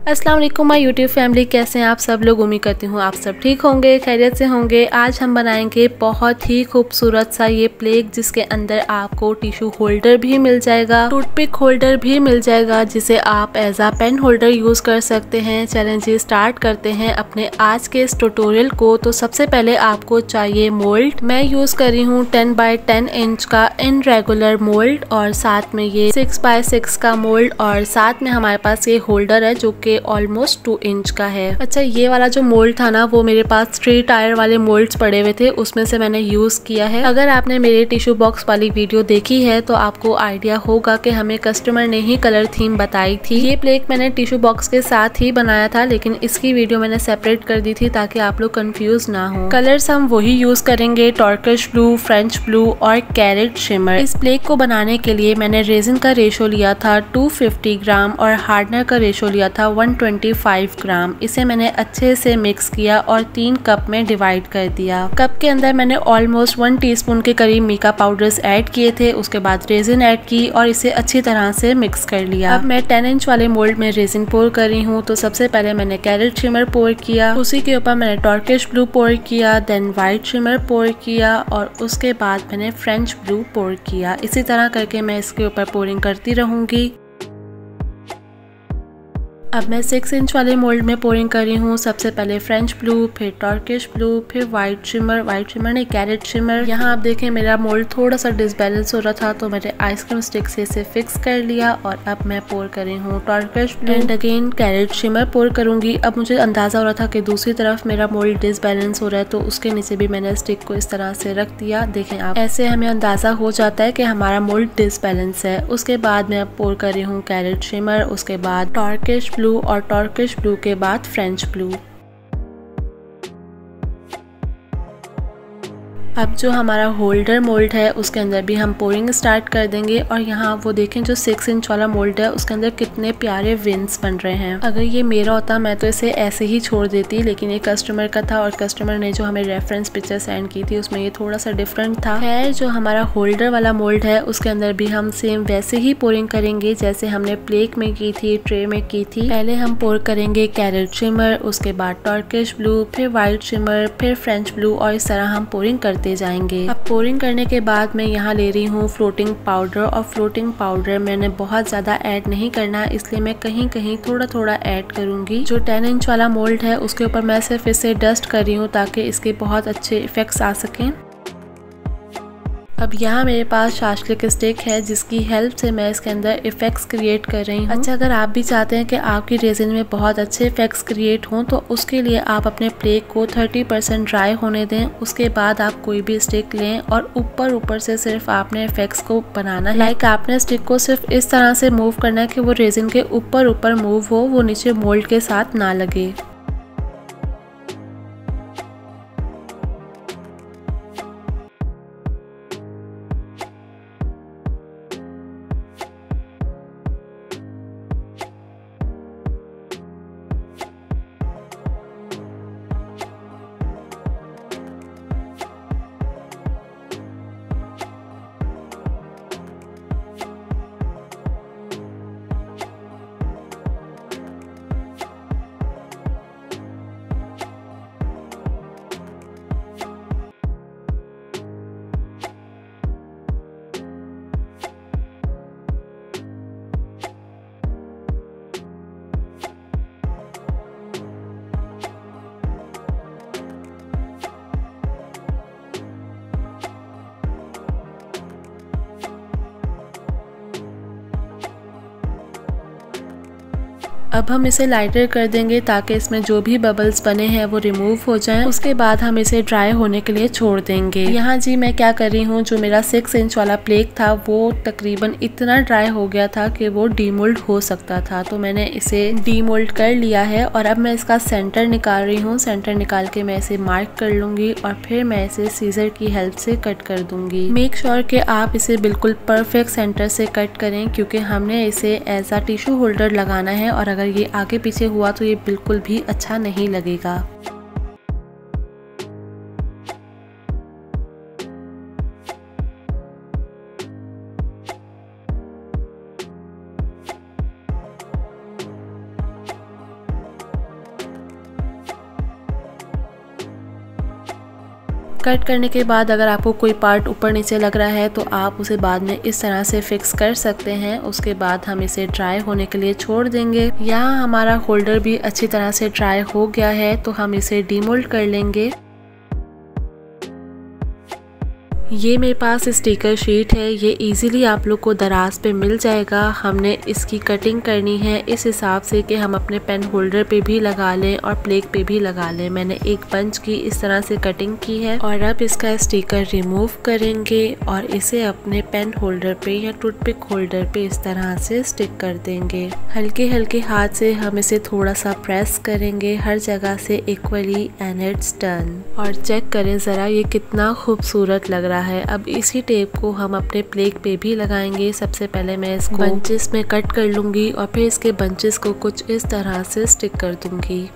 अस्सलाम वालेकुम my YouTube family, कैसे हैं आप सब लोग। उम्मीद करती हूँ आप सब ठीक होंगे, खैरियत से होंगे। आज हम बनाएंगे बहुत ही खूबसूरत सा ये प्लेट, जिसके अंदर आपको टिश्यू होल्डर भी मिल जाएगा, टूथपिक होल्डर भी मिल जाएगा, जिसे आप एज आ पेन होल्डर यूज कर सकते हैं। चलें जी, स्टार्ट करते हैं अपने आज के इस ट्यूटोरियल को। तो सबसे पहले आपको चाहिए मोल्ड। मैं यूज कर रही हूँ 10 बाय 10 इंच का इन रेगुलर मोल्ड, और साथ में ये 6 बाय 6 का मोल्ड, और साथ में हमारे पास ये होल्डर है जो कि ऑलमोस्ट 2 इंच का है। अच्छा, ये वाला जो मोल्ड था ना, वो मेरे पास 3 टायर वाले मोल्ड्स पड़े हुए थे, उसमें से मैंने यूज किया है। अगर आपने मेरे टिश्यू बॉक्स वाली वीडियो देखी है तो आपको आइडिया होगा कि हमें कस्टमर ने ही कलर थीम बताई थी। ये प्लेट मैंने टिश्यू बॉक्स के साथ ही बनाया था, लेकिन इसकी वीडियो मैंने सेपरेट कर दी थी ताकि आप लोग कंफ्यूज ना हो। कलर्स हम वही यूज करेंगे, टर्किश ब्लू, फ्रेंच ब्लू और कैरेट शिमर। इस प्लेट को बनाने के लिए मैंने रेजिन का रेशो लिया था 250 ग्राम और हार्डनर का रेशो लिया था 125 ग्राम। इसे मैंने अच्छे से मिक्स किया और 3 कप में डिवाइड कर दिया। कप के अंदर मैंने ऑलमोस्ट 1 टीस्पून के करीब मीका पाउडर्स ऐड किए थे। उसके बाद रेजिन ऐड की और इसे अच्छी तरह से मिक्स कर लिया। अब मैं 10 इंच वाले मोल्ड में रेजिन पोर कर रही हूँ। तो सबसे पहले मैंने कैरेट शिमर पोर किया, उसी के ऊपर मैंने टर्किश ब्लू पोर किया, देन व्हाइट शिमर पोर किया और उसके बाद मैंने फ्रेंच ब्लू पोर किया। इसी तरह करके मैं इसके ऊपर पोरिंग करती रहूंगी। अब मैं 6 इंच वाले मोल्ड में पोरिंग कर रही हूँ। सबसे पहले फ्रेंच ब्लू, फिर टर्किश ब्लू, फिर व्हाइट शिमर नहीं, कैरेट शिमर। यहाँ आप देखें मेरा मोल्ड थोड़ा सा डिसबैलेंस हो रहा था, तो मैंने आइसक्रीम स्टिक से इसे फिक्स कर लिया और अब मैं पोर कर रही हूँ Turkish blue and again carat shimmer pour करूंगी। अब मुझे अंदाजा हो रहा था कि दूसरी तरफ मेरा मोल्ड डिसबैलेंस हो रहा है, तो उसके नीचे भी मैंने स्टिक को इस तरह से रख दिया। देखें आप, ऐसे हमें अंदाजा हो जाता है कि हमारा मोल्ड डिसबैलेंस है। उसके बाद मैं पोर कर रही हूँ कैरेट शिमर, उसके बाद टर्किश ब्लू और टर्किश ब्लू के बाद फ्रेंच ब्लू। अब जो हमारा होल्डर मोल्ड है उसके अंदर भी हम पोरिंग स्टार्ट कर देंगे। और यहाँ वो देखें, जो 6 इंच वाला मोल्ड है उसके अंदर कितने प्यारे विंग्स बन रहे हैं। अगर ये मेरा होता मैं तो इसे ऐसे ही छोड़ देती, लेकिन ये कस्टमर का था और कस्टमर ने जो हमें रेफरेंस पिक्चर सेंड की थी उसमें ये थोड़ा सा डिफरेंट था। खैर, जो हमारा होल्डर वाला मोल्ड है उसके अंदर भी हम सेम वैसे ही पोरिंग करेंगे जैसे हमने प्लेट में की थी, ट्रे में की थी। पहले हम पोर करेंगे कैरेट शिमर, उसके बाद टर्किश ब्लू, फिर व्हाइट शिमर, फिर फ्रेंच ब्लू, और इस तरह हम पोरिंग करते जाएंगे। अब पोरिंग करने के बाद मैं यहाँ ले रही हूँ फ्लोटिंग पाउडर, और फ्लोटिंग पाउडर मैंने बहुत ज्यादा ऐड नहीं करना, इसलिए मैं कहीं कहीं थोड़ा थोड़ा ऐड करूंगी। जो 10 इंच वाला मोल्ड है उसके ऊपर मैं सिर्फ इसे डस्ट कर रही हूँ ताकि इसके बहुत अच्छे इफेक्ट्स आ सकें। अब यहाँ मेरे पास शाशलिक स्टिक है जिसकी हेल्प से मैं इसके अंदर इफेक्ट्स क्रिएट कर रही हूँ। अच्छा, अगर आप भी चाहते हैं कि आपकी रेजिन में बहुत अच्छे इफेक्ट्स क्रिएट हों तो उसके लिए आप अपने प्लेट को 30% ड्राई होने दें। उसके बाद आप कोई भी स्टिक लें और ऊपर से सिर्फ आपने इफेक्ट्स को बनाना है। लाइक आपने स्टिक को सिर्फ इस तरह से मूव करना है कि वो रेजिन के ऊपर मूव हो, वो नीचे मोल्ड के साथ ना लगे। अब हम इसे लाइटर कर देंगे ताकि इसमें जो भी बबल्स बने हैं वो रिमूव हो जाएं। उसके बाद हम इसे ड्राई होने के लिए छोड़ देंगे। यहाँ जी मैं क्या कर रही हूँ, जो मेरा 6 इंच वाला प्लेट था वो तकरीबन इतना ड्राई हो गया था कि वो डीमोल्ड हो सकता था, तो मैंने इसे डीमोल्ड कर लिया है। और अब मैं इसका सेंटर निकाल रही हूँ। सेंटर निकाल के मैं इसे मार्क कर लूंगी और फिर मैं इसे सीजर की हेल्प से कट कर दूंगी। मेक श्योर कि आप इसे बिल्कुल परफेक्ट सेंटर से कट करें, क्योंकि हमने इसे एज आ टिश्यू होल्डर लगाना है और अगर ये आगे पीछे हुआ तो ये बिल्कुल भी अच्छा नहीं लगेगा। कट करने के बाद अगर आपको कोई पार्ट ऊपर नीचे लग रहा है तो आप उसे बाद में इस तरह से फिक्स कर सकते हैं। उसके बाद हम इसे ड्राई होने के लिए छोड़ देंगे। यहाँ हमारा होल्डर भी अच्छी तरह से ड्राई हो गया है तो हम इसे डीमोल्ड कर लेंगे। ये मेरे पास स्टिकर शीट है, ये इजीली आप लोग को दराज पे मिल जाएगा। हमने इसकी कटिंग करनी है इस हिसाब से कि हम अपने पेन होल्डर पे भी लगा लें और प्लेग पे भी लगा लें। मैंने एक पंच की इस तरह से कटिंग की है और अब इसका स्टिकर रिमूव करेंगे और इसे अपने पेन होल्डर पे या टूथपिक होल्डर पे इस तरह से स्टिक कर देंगे। हल्के हल्के हाथ से हम इसे थोड़ा सा प्रेस करेंगे हर जगह से इक्वली एंड इट्स डन। और चेक करें ज़रा ये कितना खूबसूरत लग रहा है। अब इसी टेप को हम अपने प्लेग पे भी लगाएंगे। सबसे पहले मैं इसको बंचेस में कट कर लूंगी और फिर इसके बंचेस को कुछ इस तरह से स्टिक कर दूंगी।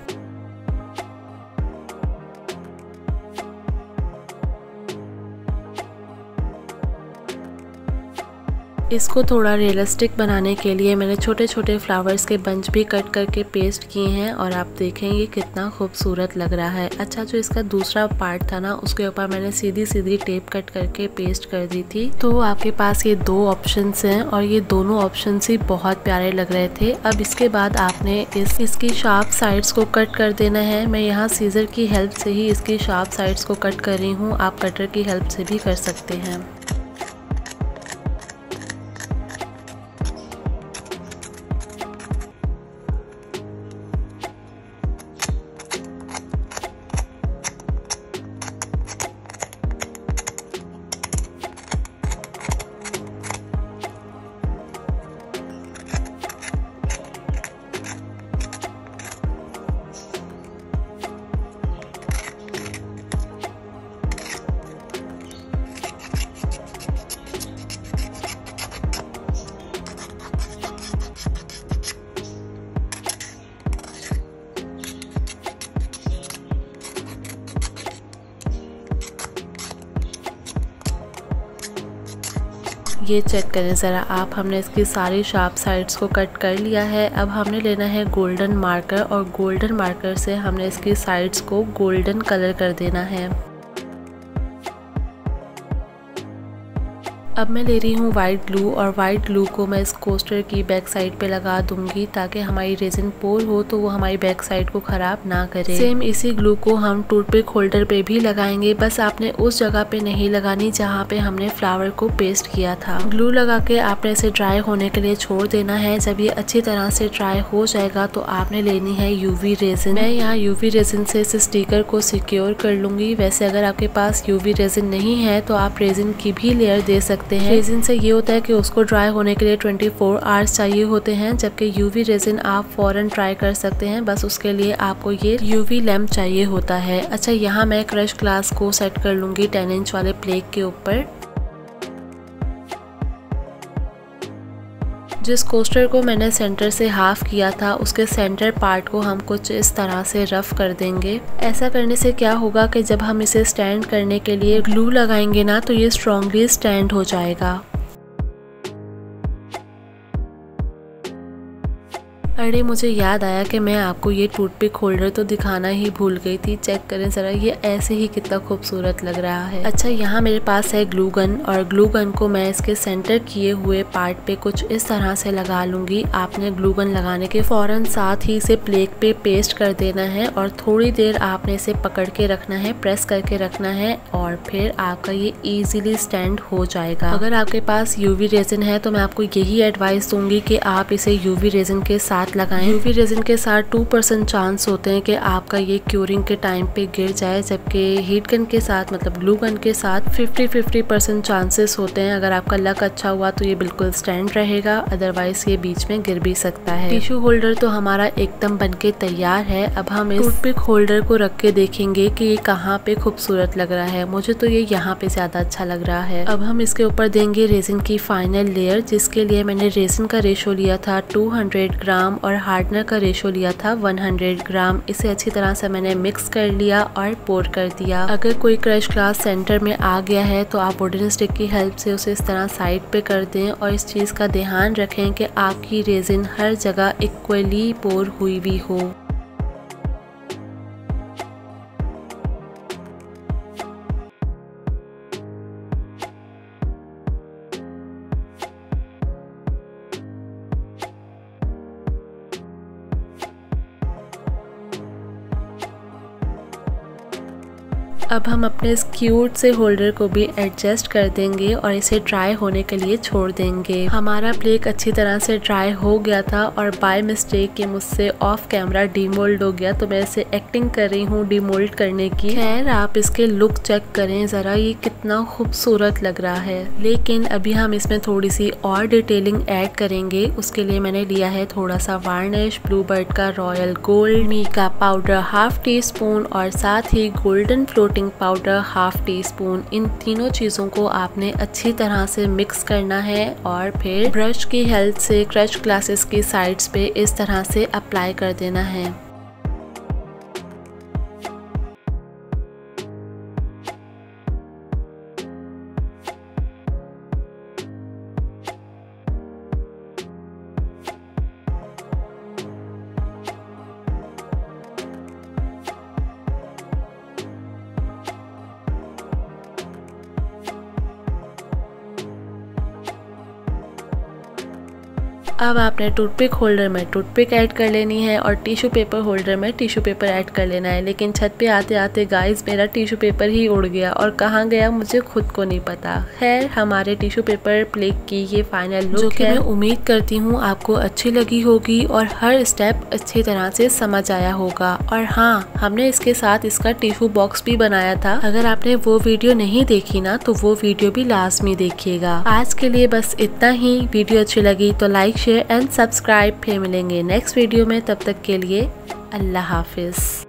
इसको थोड़ा रियलिस्टिक बनाने के लिए मैंने छोटे छोटे फ्लावर्स के बंच भी कट करके पेस्ट किए हैं और आप देखेंगे कितना खूबसूरत लग रहा है। अच्छा, जो इसका दूसरा पार्ट था ना उसके ऊपर मैंने सीधी सीधी टेप कट करके पेस्ट कर दी थी। तो आपके पास ये दो ऑप्शंस हैं और ये दोनों ऑप्शंस ही बहुत प्यारे लग रहे थे। अब इसके बाद आपने इसकी शार्प साइड्स को कट कर देना है। मैं यहाँ सीजर की हेल्प से ही इसकी शार्प साइड्स को कट कर रही हूँ, आप कटर की हेल्प से भी कर सकते हैं। ये चेक करें ज़रा आप, हमने इसकी सारी शार्प साइड्स को कट कर लिया है। अब हमने लेना है गोल्डन मार्कर और गोल्डन मार्कर से हमने इसकी साइड्स को गोल्डन कलर कर देना है। अब मैं ले रही हूँ वाइट ग्लू और वाइट ग्लू को मैं इस कोस्टर की बैक साइड पे लगा दूंगी ताकि हमारी रेजिन पोर हो तो वो हमारी बैक साइड को ख़राब ना करे। सेम इसी ग्लू को हम टूथपिक होल्डर पे भी लगाएंगे, बस आपने उस जगह पे नहीं लगानी जहाँ पे हमने फ्लावर को पेस्ट किया था। ग्लू लगा के आपने इसे ड्राई होने के लिए छोड़ देना है। जब ये अच्छी तरह से ड्राई हो जाएगा तो आपने लेनी है यूवी रेजिन। मैं यहाँ यूवी रेजिन से इस स्टिकर को सिक्योर कर लूँगी। वैसे अगर आपके पास यूवी रेजिन नहीं है तो आप रेजिन की भी लेयर दे सकते हैं। रेजिन से ये होता है कि उसको ड्राई होने के लिए 24 आवर्स चाहिए होते हैं, जबकि यूवी रेजिन आप फौरन ट्राई कर सकते हैं, बस उसके लिए आपको ये यूवी लैम्प चाहिए होता है। अच्छा, यहाँ मैं क्रश ग्लास को सेट कर लूँगी 10 इंच वाले प्लेग के ऊपर। जिस कोस्टर को मैंने सेंटर से हाफ किया था उसके सेंटर पार्ट को हम कुछ इस तरह से रफ कर देंगे। ऐसा करने से क्या होगा कि जब हम इसे स्टैंड करने के लिए ग्लू लगाएंगे ना तो ये स्ट्रॉन्गली स्टैंड हो जाएगा। अरे मुझे याद आया कि मैं आपको ये टूथपिक होल्डर तो दिखाना ही भूल गई थी। चेक करें ज़रा, ये ऐसे ही कितना खूबसूरत लग रहा है। अच्छा, यहाँ मेरे पास है ग्लू गन और ग्लू गन को मैं इसके सेंटर किए हुए पार्ट पे कुछ इस तरह से लगा लूँगी। आपने ग्लू गन लगाने के फौरन साथ ही इसे प्लेग पे पेस्ट कर देना है और थोड़ी देर आपने इसे पकड़ के रखना है, प्रेस करके रखना है और फिर आपका ये ईजिली स्टैंड हो जाएगा। अगर आपके पास यूवी रेजिन है तो मैं आपको यही एडवाइस दूंगी कि आप इसे यूवी रेजिन के साथ लगाएं। यूवी रेजिन के साथ 2% चांस होते हैं कि आपका ये क्यूरिंग के टाइम पे गिर जाए, जबकि हीट गन के साथ मतलब ग्लू गन के साथ 50-50% चांसेस होते हैं। अगर आपका लक अच्छा हुआ तो ये बिल्कुल स्टैंड रहेगा, अदरवाइज ये बीच में गिर भी सकता है। टिश्यू होल्डर तो हमारा एकदम बनके तैयार है। अब हम इस टूथपिक होल्डर को रख के देखेंगे कि ये कहाँ पे खूबसूरत लग रहा है। मुझे तो ये यहाँ पे ज्यादा अच्छा लग रहा है। अब हम इसके ऊपर देंगे रेजिन की फाइनल लेयर, जिसके लिए मैंने रेजिन का रेशो लिया था 200 ग्राम और हार्डनर का रेशो लिया था 100 ग्राम। इसे अच्छी तरह से मैंने मिक्स कर लिया और पोर कर दिया। अगर कोई क्रश ग्लास सेंटर में आ गया है तो आप वुडन स्टिक की हेल्प से उसे इस तरह साइड पे कर दें और इस चीज़ का ध्यान रखें कि आपकी रेजिन हर जगह इक्वली पोर हुई भी हो। अब हम अपने इस क्यूट से होल्डर को भी एडजस्ट कर देंगे और इसे ड्राई होने के लिए छोड़ देंगे। हमारा प्लेग अच्छी तरह से ड्राई हो गया था और बाय मिस्टेक ये मुझसे ऑफ कैमरा डीमोल्ड हो गया, तो मैं इसे एक्टिंग कर रही हूँ डीमोल्ड करने की। खैर आप इसके लुक चेक करें ज़रा, ये कितना खूबसूरत लग रहा है। लेकिन अभी हम इसमें थोड़ी सी और डिटेलिंग ऐड करेंगे। उसके लिए मैंने लिया है थोड़ा सा वार्निश, ब्लूबर्ड का royal gold, mica powder half teaspoon और साथ ही golden floating powder half teaspoon. इन तीनों चीज़ों को आपने अच्छी तरह से मिक्स करना है और फिर ब्रश की हेल्प से क्रश ग्लासेस की साइड्स पे इस तरह से अप्लाई कर देना है। अब आपने टूथपिक होल्डर में टूथपिक ऐड कर लेनी है और टिश्यू पेपर होल्डर में टिश्यू पेपर ऐड कर लेना है। लेकिन छत पे आते आते गाइस मेरा टिश्यू पेपर ही उड़ गया और कहाँ गया मुझे खुद को नहीं पता। खैर हमारे टिश्यू पेपर प्लेग की ये फाइनल लुक है, जो कि मैं उम्मीद करती हूँ आपको अच्छी लगी होगी और हर स्टेप अच्छी तरह से समझ आया होगा। और हाँ, हमने इसके साथ इसका टिश्यू बॉक्स भी बनाया था। अगर आपने वो वीडियो नहीं देखी ना तो वो वीडियो भी लाजमी देखिएगा। आज के लिए बस इतना ही। वीडियो अच्छी लगी तो लाइक एंड सब्सक्राइब। फिर मिलेंगे नेक्स्ट वीडियो में, तब तक के लिए अल्लाह हाफिज।